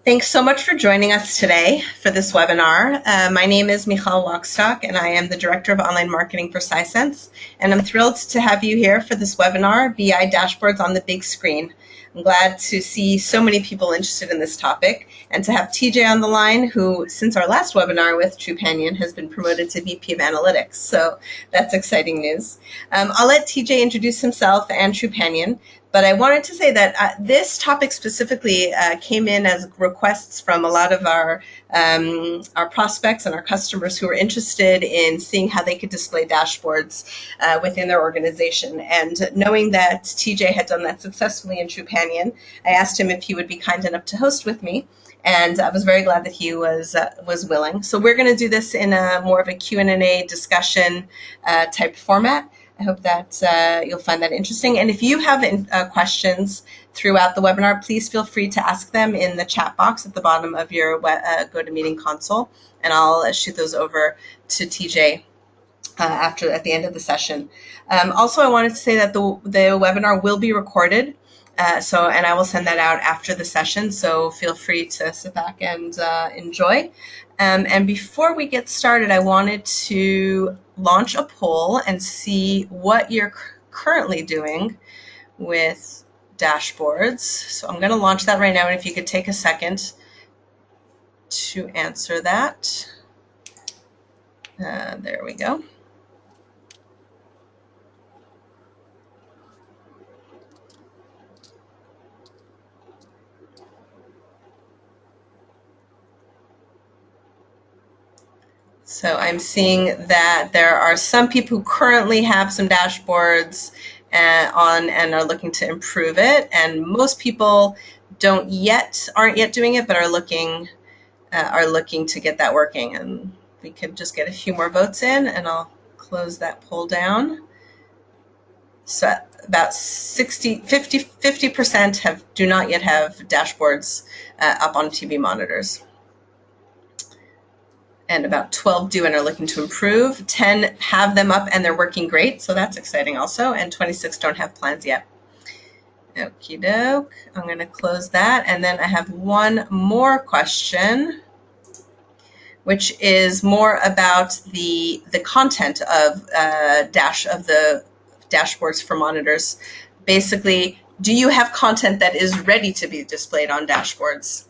Thanks so much for joining us today for this webinar. My name is Michal Lockstock, and I am the Director of Online Marketing for SciSense. And I'm thrilled to have you here for this webinar, BI Dashboards on the Big Screen. I'm glad to see so many people interested in this topic, and to have TJ on the line, who, since our last webinar with Trupanion, has been promoted to VP of Analytics. So that's exciting news. I'll let TJ introduce himself and Trupanion. But I wanted to say that this topic specifically came in as requests from a lot of our prospects and our customers who are interested in seeing how they could display dashboards within their organization. And knowing that TJ had done that successfully in Trupanion, I asked him if he would be kind enough to host with me. And I was very glad that he was willing. So we're going to do this in a more of a Q&A discussion type format. I hope that you'll find that interesting. And if you have questions throughout the webinar, please feel free to ask them in the chat box at the bottom of your GoToMeeting console, and I'll shoot those over to TJ at the end of the session. Also, I wanted to say that the webinar will be recorded, and I will send that out after the session, so feel free to sit back and enjoy. And before we get started, I wanted to launch a poll and see what you're currently doing with dashboards. So I'm going to launch that right now, and if you could take a second to answer that. There we go. So I'm seeing that there are some people who currently have some dashboards on and are looking to improve it, and most people aren't yet doing it, but are looking to get that working. And we could just get a few more votes in, and I'll close that poll down. So about 50% do not yet have dashboards up on TV monitors. And about 12 do and are looking to improve. 10 have them up and they're working great, so that's exciting also. And 26 don't have plans yet. Okie doke. I'm going to close that. And then I have one more question, which is more about the content of the dashboards for monitors. Basically, do you have content that is ready to be displayed on dashboards?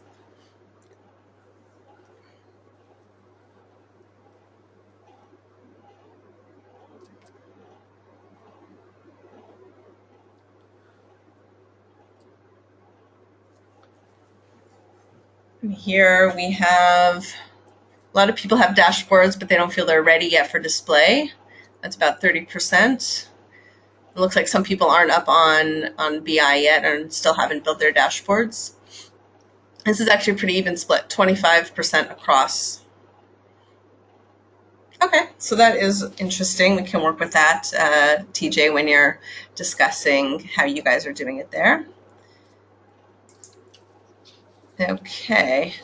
Here we have a lot of people have dashboards, but they don't feel they're ready yet for display. That's about 30%. It looks like some people aren't up on BI yet and still haven't built their dashboards. This is actually a pretty even split, 25% across. Okay, so that is interesting. We can work with that, TJ, when you're discussing how you guys are doing it there. Okay.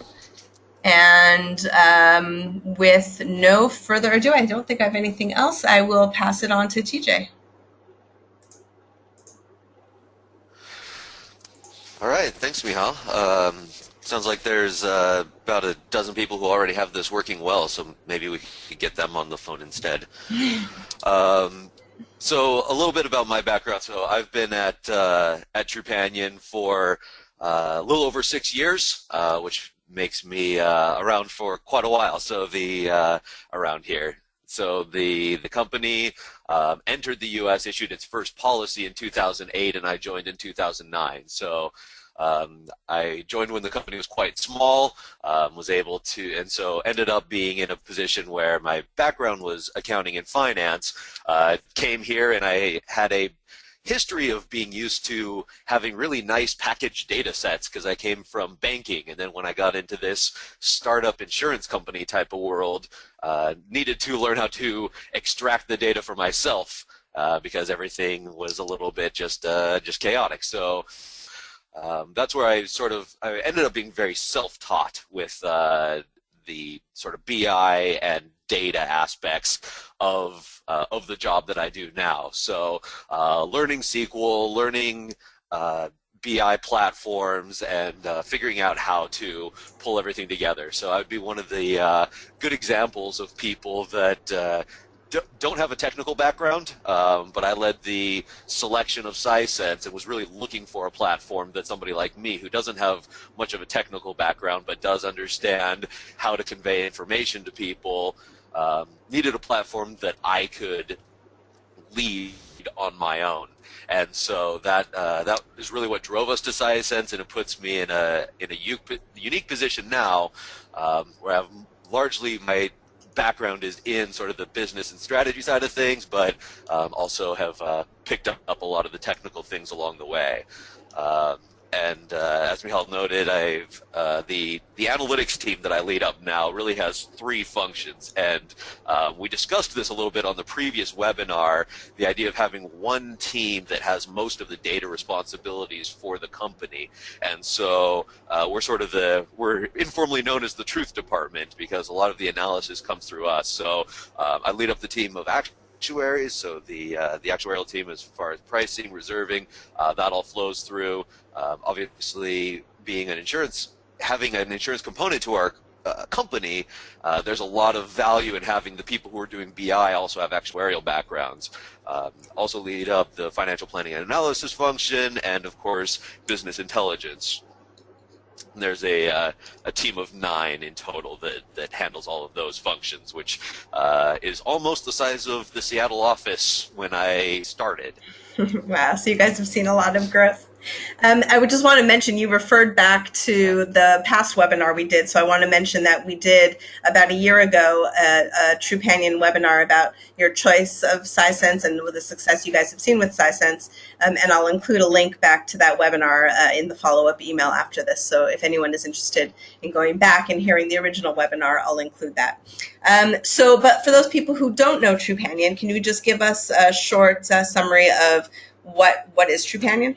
And with no further ado, I don't think I have anything else. I will pass it on to TJ. All right, thanks, Michal. Sounds like there's about a dozen people who already have this working well, so maybe we could get them on the phone instead. So a little bit about my background. So I've been at Trupanion for a little over 6 years, which makes me around for quite a while. So around here. So the company entered the U.S., issued its first policy in 2008, and I joined in 2009. So I joined when the company was quite small, was able to, and so ended up being in a position where my background was accounting and finance. Came here and I had a history of being used to having really nice packaged data sets because I came from banking, and then when I got into this startup insurance company type of world, needed to learn how to extract the data for myself because everything was a little bit just chaotic. So that's where I ended up being very self-taught with the sort of BI and data aspects of the job that I do now. So learning SQL, learning BI platforms and figuring out how to pull everything together. So I would be one of the good examples of people that don't have a technical background, but I led the selection of Sisense and was really looking for a platform that somebody like me, who doesn't have much of a technical background but does understand how to convey information to people, needed a platform that I could lead on my own. And so that is really what drove us to Sisense, and it puts me in a unique position now, where I have largely my background is in sort of the business and strategy side of things, but also have picked up a lot of the technical things along the way. And as Michal noted, I've the analytics team that I lead up now really has 3 functions, and we discussed this a little bit on the previous webinar. The idea of having one team that has most of the data responsibilities for the company, and so we're informally known as the truth department because a lot of the analysis comes through us. So I lead up the team of actuaries, so the actuarial team as far as pricing, reserving, that all flows through. Obviously, being having an insurance component to our company, there's a lot of value in having the people who are doing BI also have actuarial backgrounds. Also lead up the financial planning and analysis function, and of course, business intelligence. There's a team of 9 in total that handles all of those functions, which is almost the size of the Seattle office when I started. Wow, so you guys have seen a lot of growth. I would just want to mention you referred back to the past webinar we did, so I want to mention that we did about a year ago a Trupanion webinar about your choice of Sisense and the success you guys have seen with Sisense, and I'll include a link back to that webinar in the follow-up email after this, so if anyone is interested in going back and hearing the original webinar, I'll include that. But for those people who don't know Trupanion, can you just give us a short summary of what is Trupanion?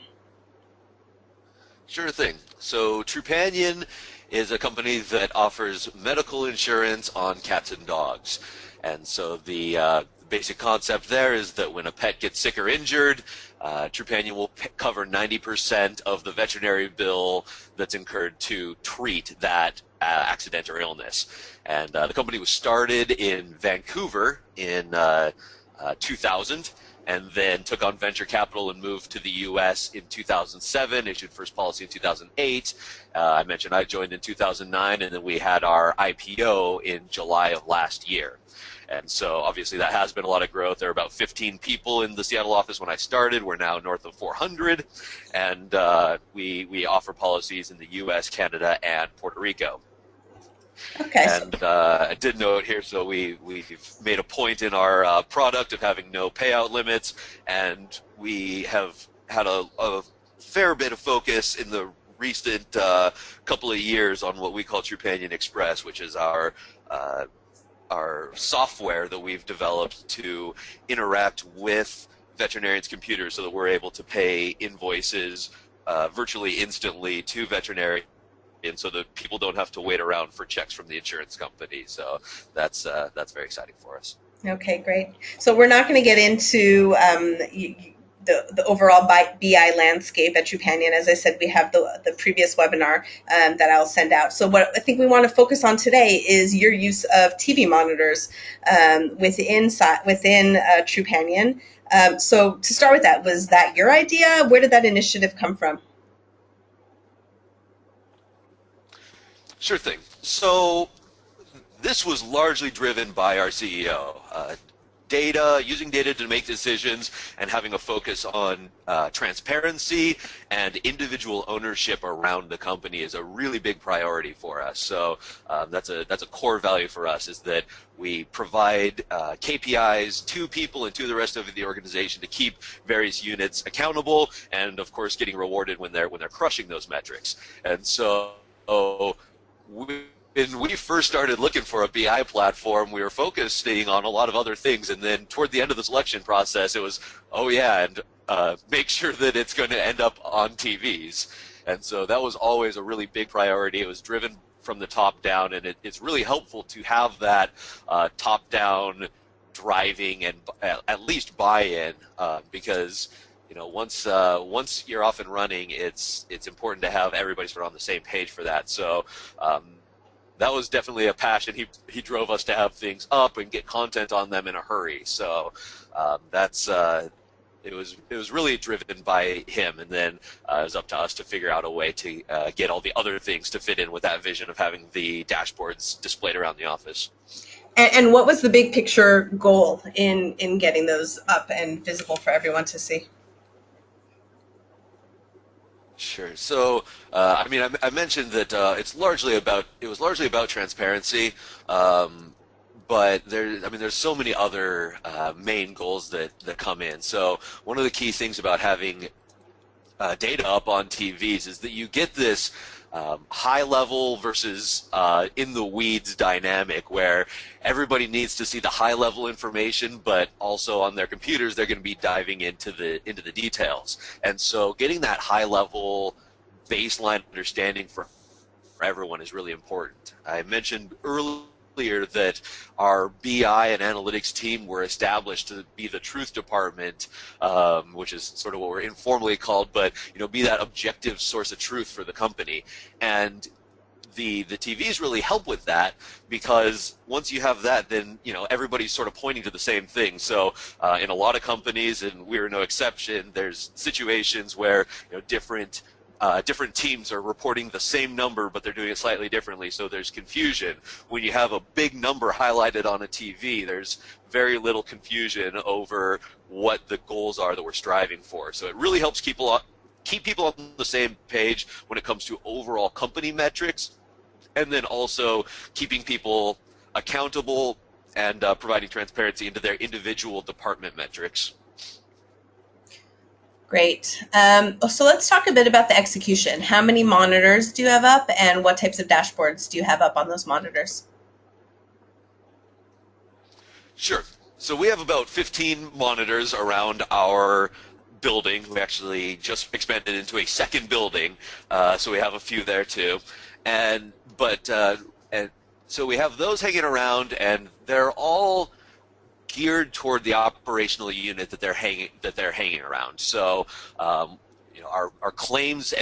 Sure thing. So Trupanion is a company that offers medical insurance on cats and dogs. And so the basic concept there is that when a pet gets sick or injured, Trupanion will cover 90% of the veterinary bill that's incurred to treat that accident or illness. And the company was started in Vancouver in 2000. And then took on venture capital and moved to the U.S. in 2007, issued first policy in 2008. I mentioned I joined in 2009, and then we had our IPO in July of last year. And so obviously that has been a lot of growth. There are about 15 people in the Seattle office when I started. We're now north of 400, and we offer policies in the U.S., Canada, and Puerto Rico. Okay. And I did note here, so we've made a point in our product of having no payout limits, and we have had a fair bit of focus in the recent couple of years on what we call Trupanion Express, which is our software that we've developed to interact with veterinarians' computers so that we're able to pay invoices virtually instantly to veterinarians, and so that people don't have to wait around for checks from the insurance company. So that's very exciting for us. Okay, great. So we're not going to get into the overall BI landscape at Trupanion. As I said, we have the previous webinar that I'll send out. So what I think we want to focus on today is your use of TV monitors within Trupanion. So to start with that, was that your idea? Where did that initiative come from? Sure thing. So this was largely driven by our CEO. Using data to make decisions and having a focus on transparency and individual ownership around the company is a really big priority for us. So that's a core value for us, is that we provide KPIs to people and to the rest of the organization to keep various units accountable, and of course getting rewarded when they're crushing those metrics. And so when we first started looking for a BI platform, we were focusing on a lot of other things, and then toward the end of the selection process, it was, make sure that it's going to end up on TVs. And so that was always a really big priority. It was driven from the top down, and it's really helpful to have that top down driving and at least buy-in, because once you're off and running, it's important to have everybody sort of on the same page for that. So that was definitely a passion. He drove us to have things up and get content on them in a hurry. So that's it was really driven by him, and then it was up to us to figure out a way to get all the other things to fit in with that vision of having the dashboards displayed around the office. And what was the big picture goal in getting those up and visible for everyone to see? Sure. So, I mean, I mentioned that it was largely about transparency, but there's so many other main goals that come in. So, one of the key things about having data up on TVs is that you get this high level versus in the weeds dynamic where everybody needs to see the high level information, but also on their computers they're going to be diving into the details. And so getting that high level baseline understanding for everyone is really important. I mentioned earlier that our BI and analytics team were established to be the truth department, which is sort of what we're informally called, but be that objective source of truth for the company. And the TVs really help with that, because once you have that, then everybody's sort of pointing to the same thing. So in a lot of companies, and we're no exception, there's situations where different teams are reporting the same number, but they're doing it slightly differently, so there's confusion. When you have a big number highlighted on a TV, there's very little confusion over what the goals are that we're striving for. So it really helps keep people on the same page when it comes to overall company metrics, and then also keeping people accountable and providing transparency into their individual department metrics. Great. So let's talk a bit about the execution. How many monitors do you have up, and what types of dashboards do you have up on those monitors? Sure. So we have about 15 monitors around our building. We actually just expanded into a second building, so we have a few there too. And so we have those hanging around, and they're all geared toward the operational unit that they're hanging around. So, our claims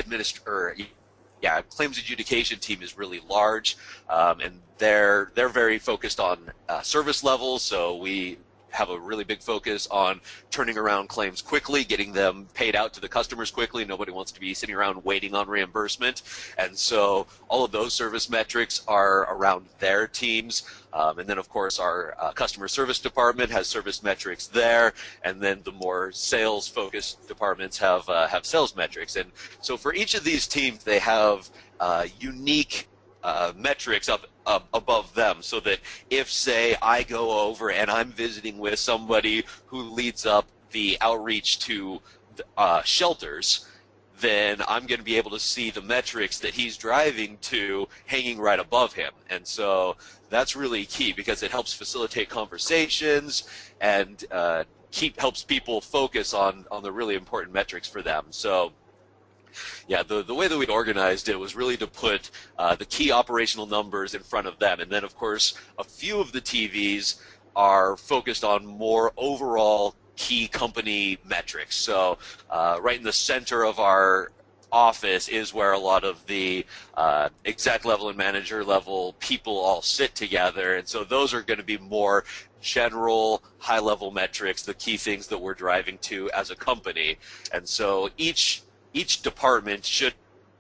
claims adjudication team is really large, and they're very focused on service levels. So we have a really big focus on turning around claims quickly, getting them paid out to the customers quickly. Nobody wants to be sitting around waiting on reimbursement. And so all of those service metrics are around their teams. And then, of course, our customer service department has service metrics there. And then the more sales-focused departments have sales metrics. And so for each of these teams, they have unique metrics up above them, so that if, say, I go over and I'm visiting with somebody who leads up the outreach to shelters, then I'm going to be able to see the metrics that he's driving to hanging right above him. And so that's really key, because it helps facilitate conversations and helps people focus on the really important metrics for them. So yeah, the way that we organized it was really to put the key operational numbers in front of them. And then, of course, a few of the TVs are focused on more overall key company metrics. So right in the center of our office is where a lot of the exec level and manager level people all sit together. And so those are going to be more general high-level metrics, the key things that we're driving to as a company. And so each department should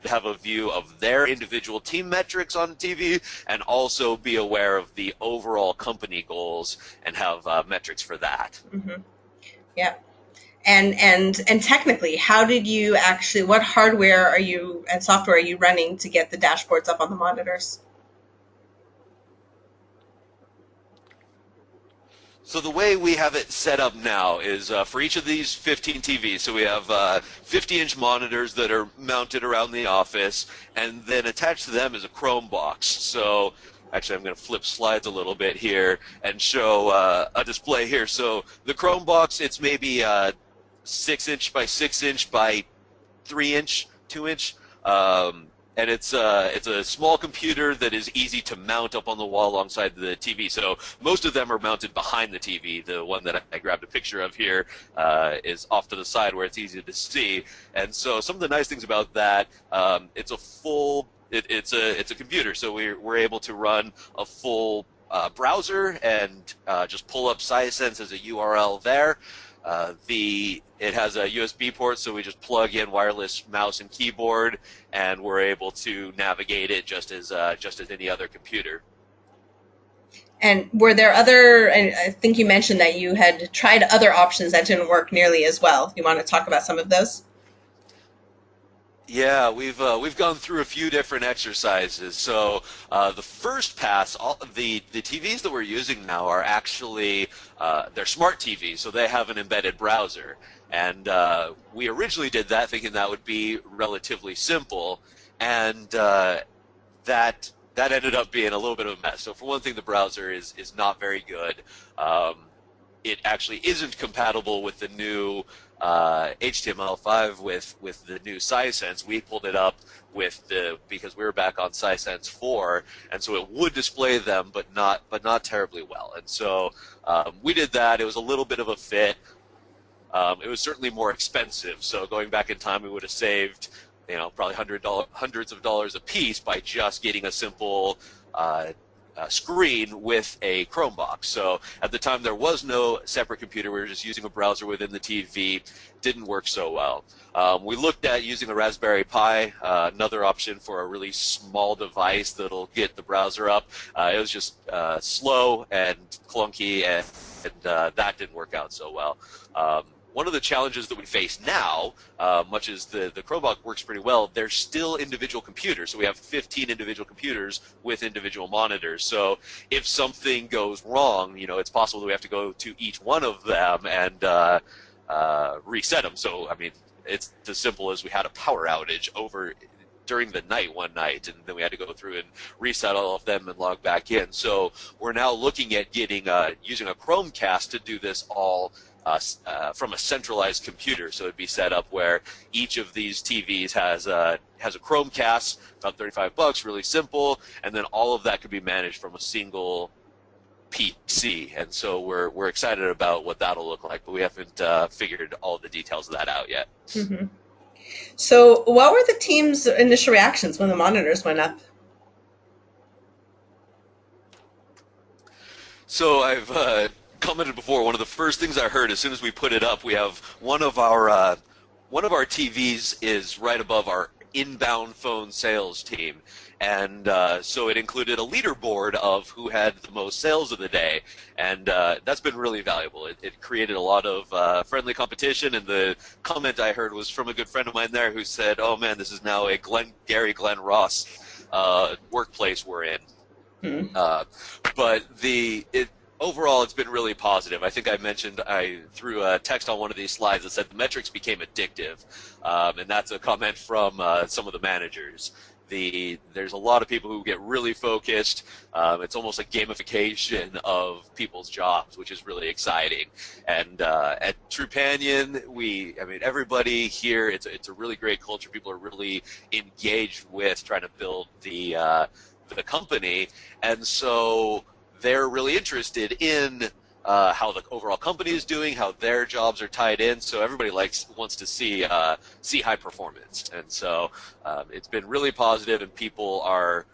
have a view of their individual team metrics on TV, and also be aware of the overall company goals and have metrics for that. Mm-hmm. Yeah. And technically, how did you actually, what hardware and software are you running to get the dashboards up on the monitors? So the way we have it set up now is for each of these 15 TVs, so we have 50-inch monitors that are mounted around the office, and then attached to them is a Chrome box. So actually I'm going to flip slides a little bit here and show a display here. So the Chrome box, it's maybe 6-inch by 6-inch by 3-inch, 2-inch. and it's a small computer that is easy to mount up on the wall alongside the TV. So most of them are mounted behind the TV. The one that I grabbed a picture of here is off to the side where it's easy to see. And so some of the nice things about that, it's a full it's a computer, so we're able to run a full browser and just pull up Sisense as a URL there. It has a USB port, so we just plug in wireless mouse and keyboard, and we're able to navigate it just as any other computer. And were there other? And I think you mentioned that you had tried other options that didn't work nearly as well. You want to talk about some of those? Yeah, we've gone through a few different exercises. So the first pass, the TVs that we're using now are actually they're smart TVs, so they have an embedded browser. And we originally did that thinking that would be relatively simple, and that ended up being a little bit of a mess. So for one thing, the browser is not very good. It actually isn't compatible with the new HTML5 with the new Sisense. We pulled it up because we were back on Sisense 4, and so it would display them, but not terribly well. And so we did that. It was a little bit of a fit. It was certainly more expensive. So going back in time, we would have saved, probably hundreds of dollars a piece by just getting a simple screen with a Chrome box. So at the time there was no separate computer. We were just using a browser within the TV. Didn't work so well. We looked at using a Raspberry Pi, another option for a really small device that'll get the browser up. It was just slow and clunky, and that didn't work out so well. One of the challenges that we face now, much as the Chromebook works pretty well, they're still individual computers. So we have 15 individual computers with individual monitors. So if something goes wrong, it's possible that we have to go to each one of them and reset them. So, I mean, it's as simple as we had a power outage during the night one night, and then we had to go through and reset all of them and log back in. So we're now looking at using a Chromecast to do this all from a centralized computer. So it'd be set up where each of these TVs has a Chromecast, about $35, really simple, and then all of that could be managed from a single PC. And so we're excited about what that'll look like, but we haven't figured all the details of that out yet. Mm-hmm. So what were the team's initial reactions when the monitors went up? So I've commented before, one of the first things I heard as soon as we put it up, we have one of our TVs is right above our inbound phone sales team, and so it included a leaderboard of who had the most sales of the day, and that's been really valuable. It created a lot of friendly competition, and the comment I heard was from a good friend of mine there who said, "Oh man, this is now a Glenn Ross workplace we're in." But overall, it's been really positive. I think I mentioned I threw a text on one of these slides that said the metrics became addictive, and that's a comment from some of the managers. There's a lot of people who get really focused. It's almost a gamification of people's jobs, which is really exciting. And at Trupanion, everybody here, it's a really great culture. People are really engaged with trying to build the company, and so they're really interested in how the overall company is doing, how their jobs are tied in. So everybody wants to see high performance, and so it's been really positive, and people are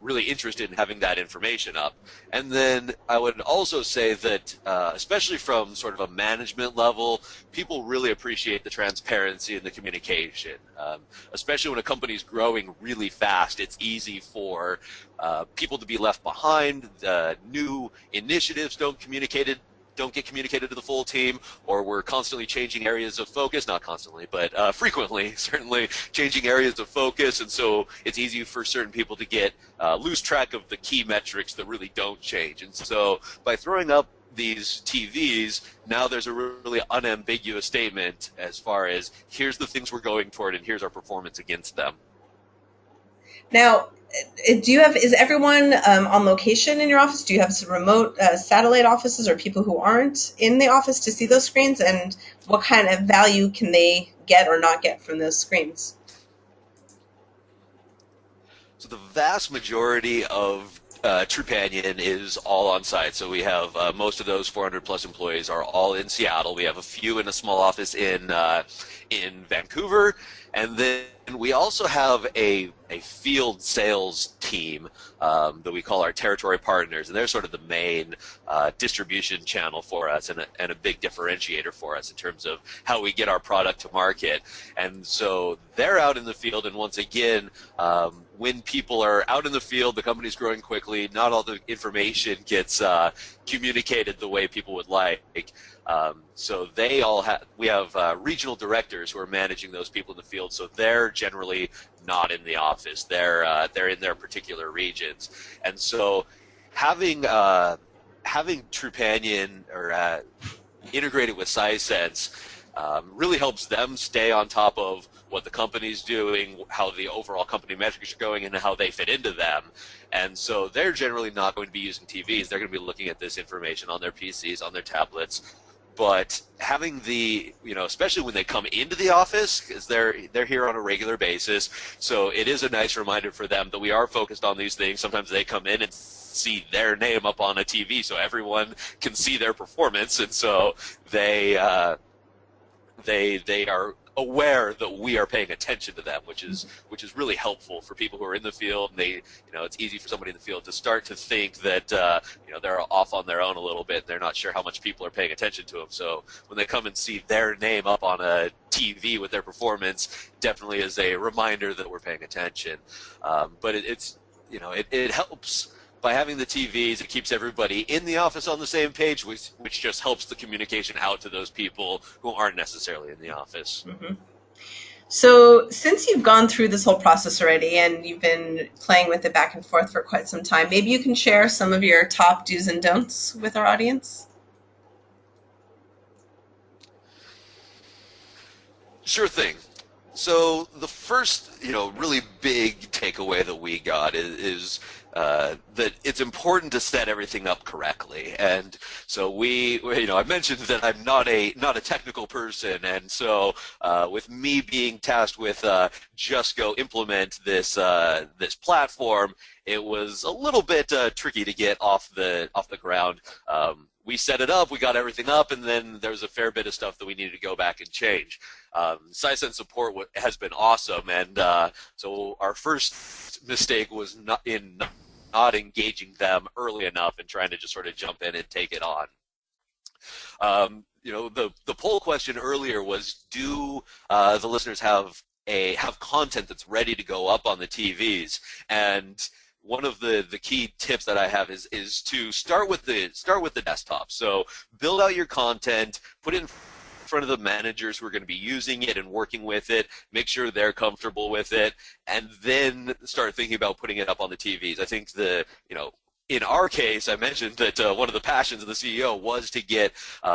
really interested in having that information up. And then I would also say that, especially from sort of a management level, people really appreciate the transparency and the communication. Especially when a company is growing really fast, it's easy for people to be left behind. New initiatives don't get communicated to the full team, or we're constantly changing areas of focus, not constantly, but frequently, certainly changing areas of focus, and so it's easy for certain people to lose track of the key metrics that really don't change. And so by throwing up these TVs, now there's a really unambiguous statement as far as here's the things we're going toward and here's our performance against them. Now, is everyone on location in your office? Do you have some remote satellite offices or people who aren't in the office to see those screens? And what kind of value can they get or not get from those screens? So the vast majority of Trupanion is all on site. So we have most of those 400 plus employees are all in Seattle. We have a few in a small office in Vancouver, and then we also have a field sales team that we call our territory partners, and they're sort of the main distribution channel for us and a big differentiator for us in terms of how we get our product to market. And so they're out in the field, and once again, when people are out in the field, the company's growing quickly, not all the information gets communicated the way people would like. So we have regional directors who are managing those people in the field, so they're generally not in the office. They're in their particular regions. And so having Trupanion or integrated with SciSense really helps them stay on top of what the company's doing, how the overall company metrics are going, and how they fit into them. And so they're generally not going to be using TVs. They're going to be looking at this information on their PCs, on their tablets. But having especially when they come into the office, because they're here on a regular basis, so it is a nice reminder for them that we are focused on these things. Sometimes they come in and see their name up on a TV so everyone can see their performance, and so they are aware that we are paying attention to them, which is really helpful for people who are in the field. And it's easy for somebody in the field to start to think that they're off on their own a little bit. They're not sure how much people are paying attention to them. So when they come and see their name up on a TV with their performance, definitely is a reminder that we're paying attention. But it helps. By having the TVs, it keeps everybody in the office on the same page, which just helps the communication out to those people who aren't necessarily in the office. Mm-hmm. So since you've gone through this whole process already and you've been playing with it back and forth for quite some time, maybe you can share some of your top do's and don'ts with our audience? Sure thing. So the first, really big takeaway that we got is that it's important to set everything up correctly. And so I mentioned that I'm not a technical person, and so with me being tasked with just go implement this platform, it was a little bit tricky to get off the ground. We set it up, we got everything up, and then there's a fair bit of stuff that we needed to go back and change. SciSense support has been awesome, and so our first mistake was not engaging them early enough and trying to just sort of jump in and take it on. The poll question earlier was, do the listeners have content that's ready to go up on the TVs? And one of the key tips that I have is to start with the desktop. So build out your content, put it in front of the managers who are going to be using it and working with it, make sure they're comfortable with it, and then start thinking about putting it up on the TVs. I think in our case, I mentioned that one of the passions of the CEO was to get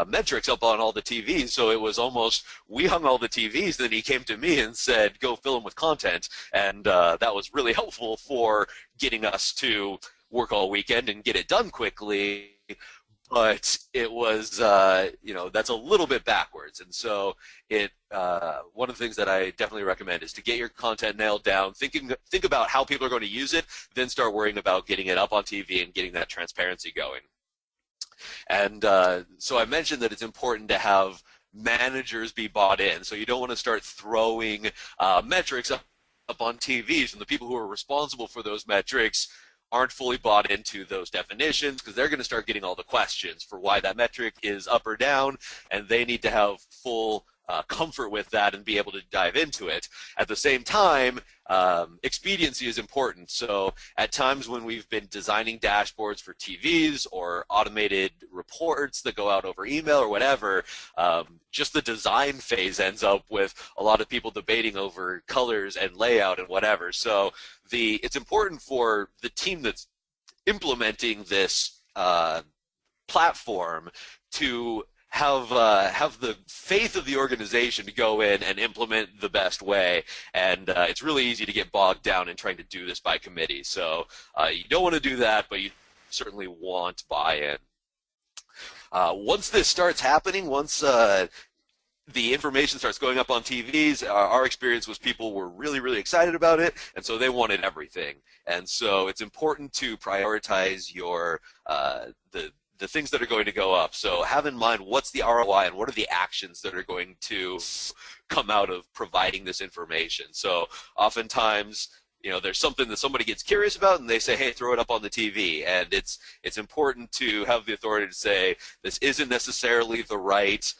metrics up on all the TVs. So it was almost, we hung all the TVs, then he came to me and said, go fill them with content. And that was really helpful for getting us to work all weekend and get it done quickly. But it was, that's a little bit backwards. And so one of the things that I definitely recommend is to get your content nailed down, think about how people are going to use it, then start worrying about getting it up on TV and getting that transparency going. And so I mentioned that it's important to have managers be bought in. So you don't want to start throwing metrics up on TVs, and the people who are responsible for those metrics aren't fully bought into those definitions, because they're going to start getting all the questions for why that metric is up or down, and they need to have full comfort with that and be able to dive into it. At the same time, expediency is important. So at times when we've been designing dashboards for TVs or automated reports that go out over email or whatever, just the design phase ends up with a lot of people debating over colors and layout and whatever. So it's important for the team that's implementing this platform to have the faith of the organization to go in and implement the best way. And it's really easy to get bogged down in trying to do this by committee. So you don't want to do that, but you certainly want buy-in. Once this starts happening, once the information starts going up on TVs, our experience was people were really, really excited about it, and so they wanted everything. And so it's important to prioritize your the things that are going to go up. So have in mind what's the ROI and what are the actions that are going to come out of providing this information. So oftentimes, there's something that somebody gets curious about and they say, hey, throw it up on the TV. And it's important to have the authority to say, this isn't necessarily the right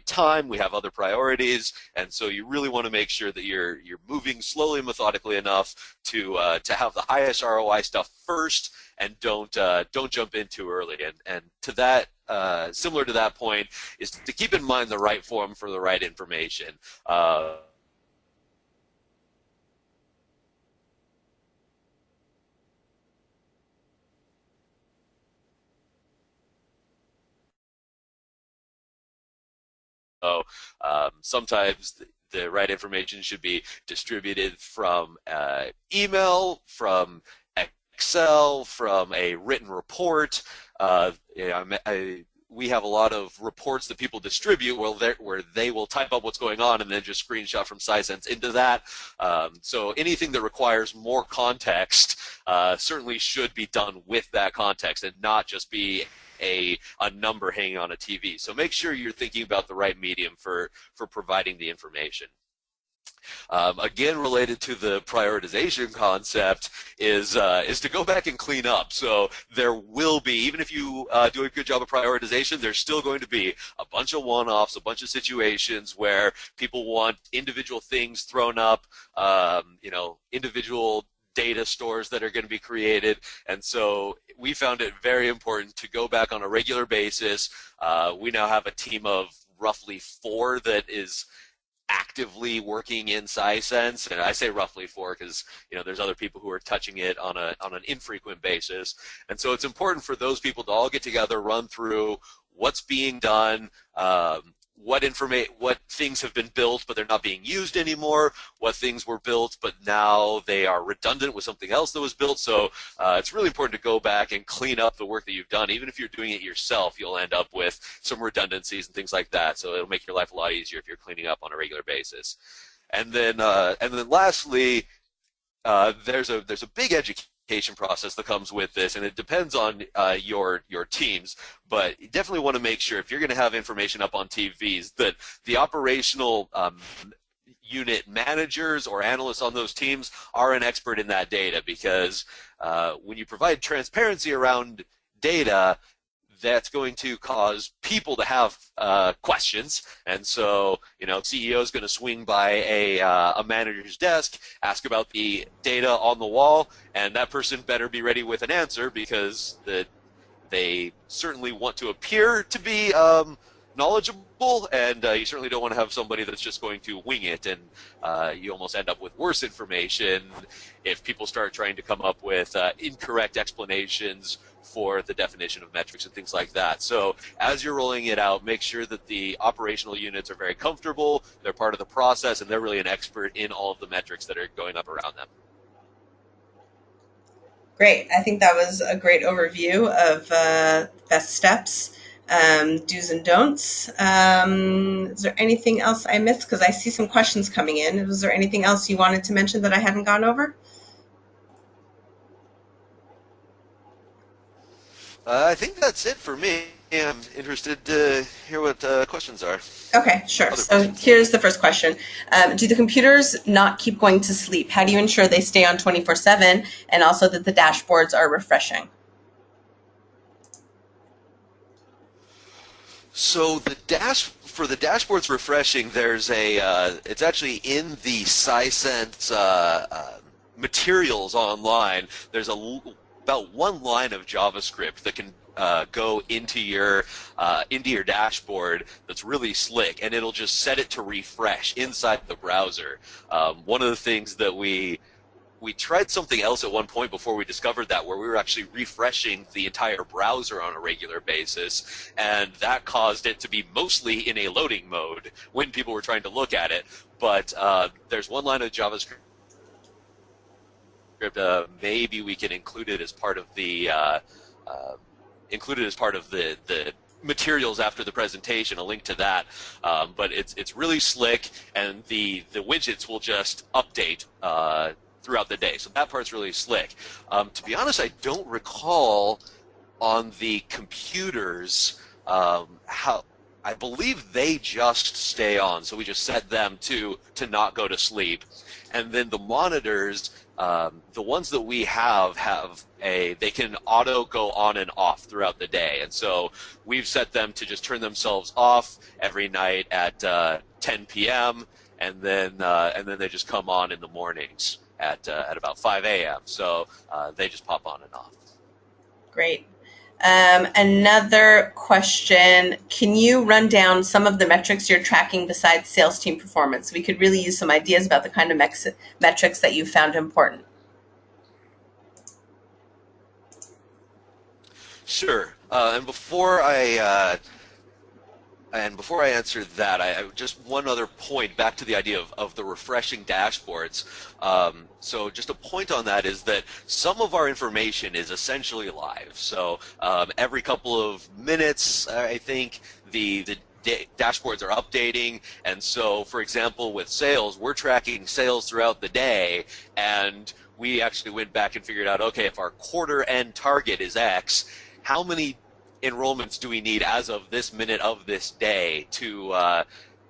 time. We have other priorities. And so you really want to make sure that you're moving slowly and methodically enough to have the highest ROI stuff first, and don't jump in too early. And to that, similar to that point, is to keep in mind the right form for the right information. So sometimes the right information should be distributed from email, from Excel, from a written report. We have a lot of reports that people distribute where they will type up what's going on and then just screenshot from Sisense into that. So anything that requires more context certainly should be done with that context and not just be a number hanging on a TV. So make sure you're thinking about the right medium for providing the information. Again, related to the prioritization concept is to go back and clean up. So there will be, even if you do a good job of prioritization, there's still going to be a bunch of one-offs, a bunch of situations where people want individual things thrown up, individual data stores that are going to be created. And so we found it very important to go back on a regular basis. We now have a team of roughly 4 that is actively working in Sisense, and I say roughly 4 because there's other people who are touching it on an infrequent basis. And so it's important for those people to all get together, run through what's being done, what things have been built but they're not being used anymore, what things were built but now they are redundant with something else that was built. So it's really important to go back and clean up the work that you've done. Even if you're doing it yourself, you'll end up with some redundancies and things like that. So it'll make your life a lot easier if you're cleaning up on a regular basis. And then lastly, there's a big education process that comes with this, and it depends on your teams, but you definitely want to make sure if you're going to have information up on TVs that the operational unit managers or analysts on those teams are an expert in that data, because when you provide transparency around data, that's going to cause people to have questions, and so CEO is going to swing by a manager's desk, ask about the data on the wall, and that person better be ready with an answer, because they certainly want to appear to be knowledgeable, and you certainly don't want to have somebody that's just going to wing it, and you almost end up with worse information if people start trying to come up with incorrect explanations for the definition of metrics and things like that. So as you're rolling it out, make sure that the operational units are very comfortable, they're part of the process, and they're really an expert in all of the metrics that are going up around them. Great. I think that was a great overview of best steps, do's and don'ts. Is there anything else I missed? Because I see some questions coming in. Was there anything else you wanted to mention that I hadn't gone over? I think that's it for me. I'm interested to hear what questions are. Okay, sure. So here's the first question. Do the computers not keep going to sleep? How do you ensure they stay on 24/7 and also that the dashboards are refreshing? So for the dashboards refreshing, there's it's actually in the Sisense materials online. There's about 1 line of JavaScript that can go into your dashboard that's really slick, and it'll just set it to refresh inside the browser. One of the things that we tried something else at one point before we discovered that, where we were actually refreshing the entire browser on a regular basis, and that caused it to be mostly in a loading mode when people were trying to look at it. But there's 1 line of JavaScript. Maybe we can include it as part of the materials after the presentation, a link to that. But it's really slick, and the widgets will just update throughout the day. So that part's really slick. To be honest, I don't recall on the computers how. I believe they just stay on, so we just set them to not go to sleep. And then the monitors, the ones that we have they can auto go on and off throughout the day. And so we've set them to just turn themselves off every night at 10 p.m. and then they just come on in the mornings at about 5 a.m. So they just pop on and off. Great. Another question, can you run down some of the metrics you're tracking besides sales team performance? We could really use some ideas about the kind of metrics that you found important. Sure. And before I answer that, I just one other point back to the idea of the refreshing dashboards. So just a point on that is that some of our information is essentially live. So every couple of minutes, I think the dashboards are updating. And so, for example, with sales, we're tracking sales throughout the day, and we actually went back and figured out, okay, if our quarter end target is X, how many enrollments do we need as of this minute of this day to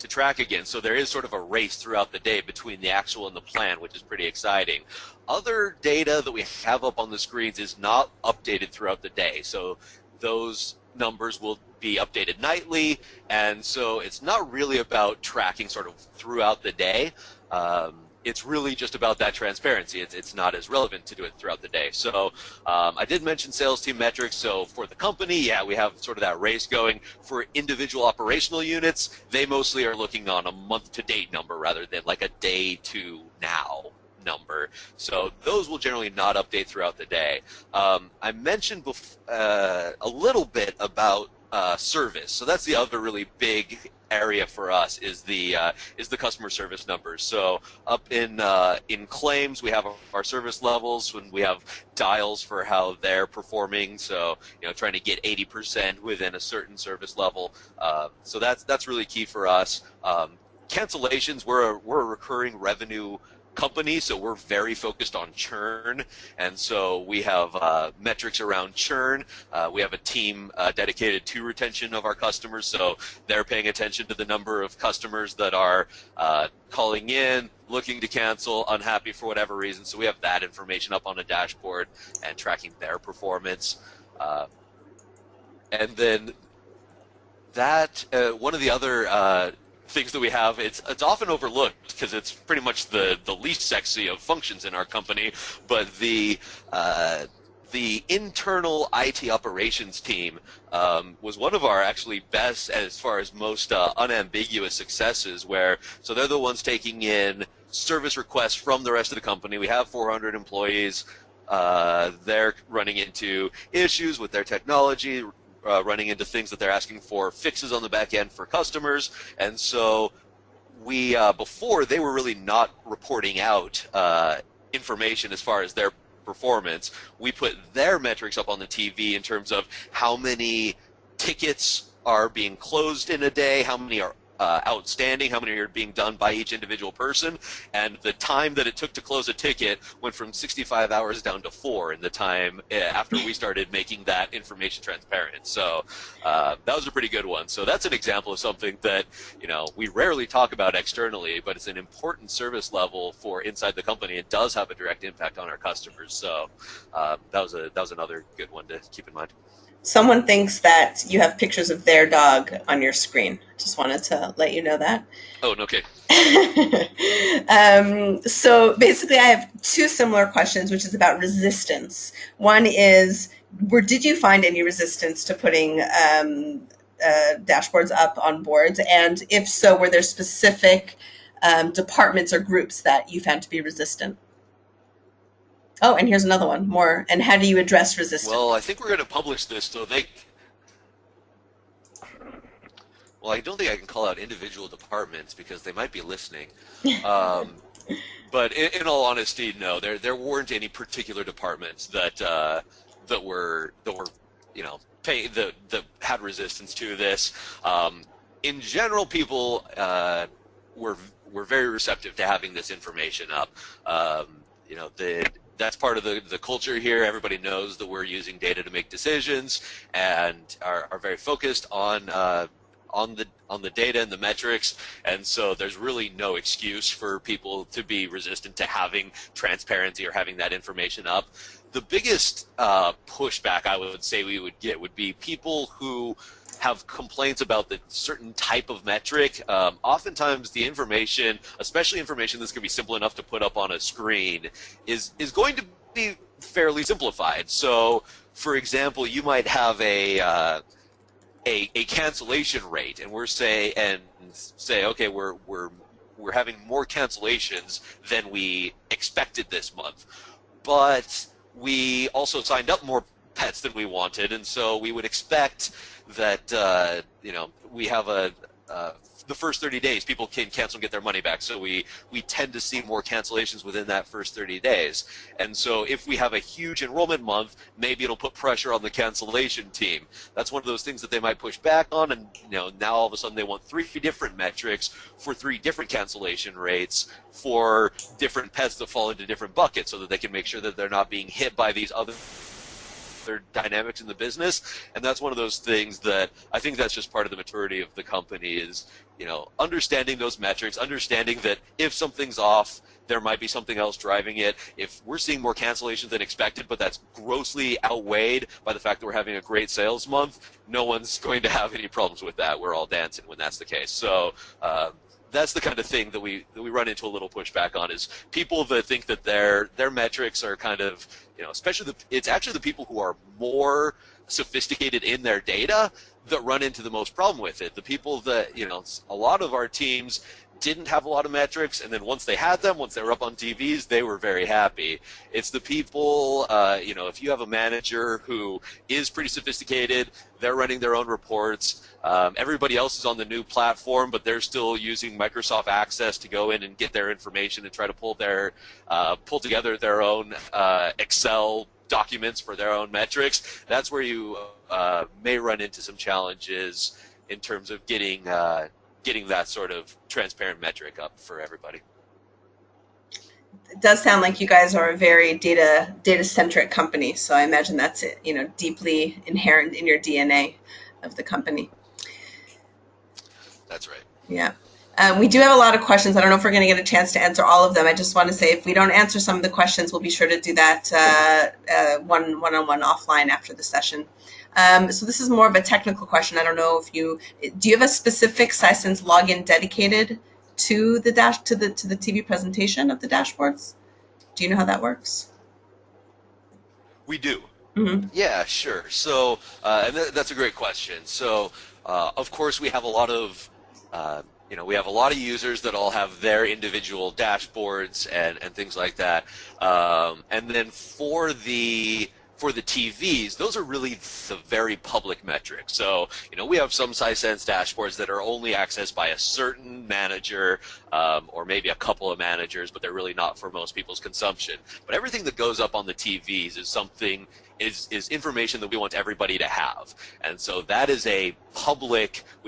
track again? So there is sort of a race throughout the day between the actual and the plan, which is pretty exciting. Other data that we have up on the screens is not updated throughout the day. So those numbers will be updated nightly, and so it's not really about tracking sort of throughout the day. It's really just about that transparency. It's not as relevant to do it throughout the day. So I did mention sales team metrics. So for the company, yeah, we have sort of that race going. For individual operational units, they mostly are looking on a month-to-date number rather than like a day-to-now number. So those will generally not update throughout the day. I mentioned a little bit about service. So that's the other really big area for us is the customer service numbers. So up in claims, we have our service levels when we have dials for how they're performing. So trying to get 80% within a certain service level. So that's really key for us. Cancellations, we're a recurring revenue company, so we're very focused on churn, and so we have metrics around churn. We have a team dedicated to retention of our customers, so they're paying attention to the number of customers that are calling in, looking to cancel, unhappy for whatever reason. So we have that information up on a dashboard and tracking their performance. And then that one of the other things that we have, it's often overlooked because it's pretty much the least sexy of functions in our company, but the internal IT operations team was one of our actually best as far as most unambiguous successes, so they're the ones taking in service requests from the rest of the company. We have 400 employees. They're running into issues with their technology, running into things that they're asking for fixes on the back end for customers. And so we before they were really not reporting out information as far as their performance. We put their metrics up on the TV in terms of how many tickets are being closed in a day, how many are outstanding, how many are being done by each individual person, and the time that it took to close a ticket went from 65 hours down to 4 in the time after we started making that information transparent. So that was a pretty good one. So that's an example of something that we rarely talk about externally, but it's an important service level for inside the company. It does have a direct impact on our customers. So that was another good one to keep in mind. Someone thinks that you have pictures of their dog on your screen. Just wanted to let you know that. Oh, okay. So basically I have two similar questions, which is about resistance. One is, did you find any resistance to putting dashboards up on boards? And if so, were there specific departments or groups that you found to be resistant? Oh, and here's another one, more. And how do you address resistance? Well, I think we're going to publish this so well, I don't think I can call out individual departments because they might be listening. But in all honesty, no, there weren't any particular departments that were that had resistance to this. In general, people were very receptive to having this information up. You know, that's part of the culture here. Everybody knows that we're using data to make decisions and are very focused on the data and the metrics, and so there's really no excuse for people to be resistant to having transparency or having that information up. The biggest pushback I would say we would get would be people who have complaints about the certain type of metric. Oftentimes the information, especially information that's going to be simple enough to put up on a screen, is going to be fairly simplified. So, for example, you might have a cancellation rate, and say, okay, we're having more cancellations than we expected this month, but we also signed up more pets than we wanted, and so we would expect that you know, we have the first 30 days people can cancel and get their money back, so we tend to see more cancellations within that first 30 days. And so if we have a huge enrollment month, maybe it'll put pressure on the cancellation team. That's one of those things that they might push back on, and you know, now all of a sudden they want 3 different metrics for 3 different cancellation rates for different pets that fall into different buckets, so that they can make sure that they're not being hit by these other dynamics in the business. And that's one of those things that I think that's just part of the maturity of the company, is, you know, understanding those metrics, understanding that if something's off, there might be something else driving it. If we're seeing more cancellations than expected, but that's grossly outweighed by the fact that we're having a great sales month, no one's going to have any problems with that. We're all dancing when that's the case. So that's the kind of thing that we run into a little pushback on, is people that think that their metrics are kind of, you know, especially it's actually the people who are more sophisticated in their data that run into the most problem with it. The people that, you know, a lot of our teams didn't have a lot of metrics, and then once they had them, once they were up on TVs, they were very happy. It's the people, you know, if you have a manager who is pretty sophisticated, they're running their own reports. Everybody else is on the new platform, but they're still using Microsoft Access to go in and get their information and try to pull together their own Excel documents for their own metrics. That's where you may run into some challenges in terms of getting that sort of transparent metric up for everybody. It does sound like you guys are a very data-centric company, so I imagine that's it, you know, deeply inherent in your DNA of the company. That's right. Yeah. We do have a lot of questions. I don't know if we're going to get a chance to answer all of them. I just want to say, if we don't answer some of the questions, we'll be sure to do that one-on-one offline after the session. So this is more of a technical question. I don't know if do you have a specific Sisense login dedicated to the to the TV presentation of the dashboards? Do you know how that works? We do. Mm-hmm. Yeah, sure. So, and that's a great question. So, of course, we have a lot of we have a lot of users that all have their individual dashboards and things like that. And then for the TVs, those are really the very public metrics. So, you know, we have some Sisense dashboards that are only accessed by a certain manager, or maybe a couple of managers, but they're really not for most people's consumption. But everything that goes up on the TVs is information that we want everybody to have. And so that is we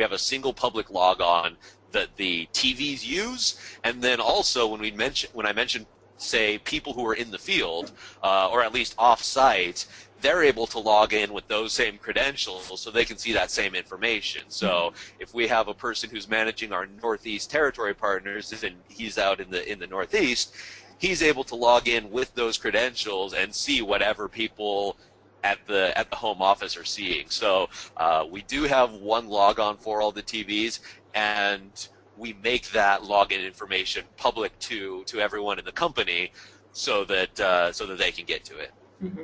have a single public logon that the TVs use. And then also when I mentioned, say, people who are in the field, or at least off-site, they're able to log in with those same credentials so they can see that same information. So if we have a person who's managing our Northeast territory partners and he's out in the Northeast, he's able to log in with those credentials and see whatever people at the home office are seeing. So we do have one logon for all the TVs, and we make that login information public to everyone in the company, so that they can get to it. Mm-hmm.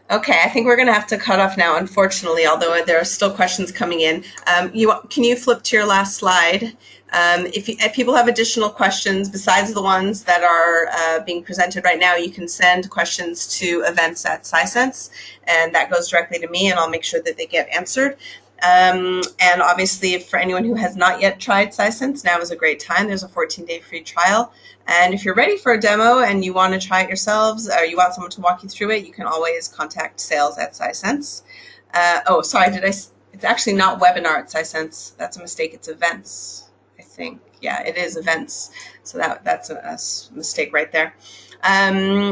Okay, I think we're going to have to cut off now, unfortunately, although there are still questions coming in. Can you flip to your last slide? If people have additional questions besides the ones that are being presented right now, you can send questions to events@Sisense, and that goes directly to me, and I'll make sure that they get answered. And obviously, for anyone who has not yet tried Sisense, now is a great time. There's a 14-day free trial. And if you're ready for a demo and you want to try it yourselves, or you want someone to walk you through it, you can always contact sales@Sisense. Oh, sorry, it's actually not webinar at SciSense. That's a mistake. It's events, I think. Yeah, it is events. So that's a mistake right there. I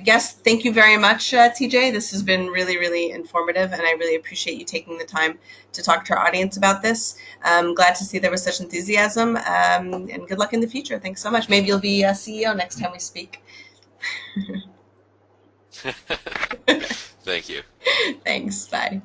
guess thank you very much, TJ. This has been really, really informative, and I really appreciate you taking the time to talk to our audience about this. Glad to see there was such enthusiasm, and good luck in the future. Thanks so much. Maybe you'll be CEO next time we speak. Thank you. Thanks. Bye.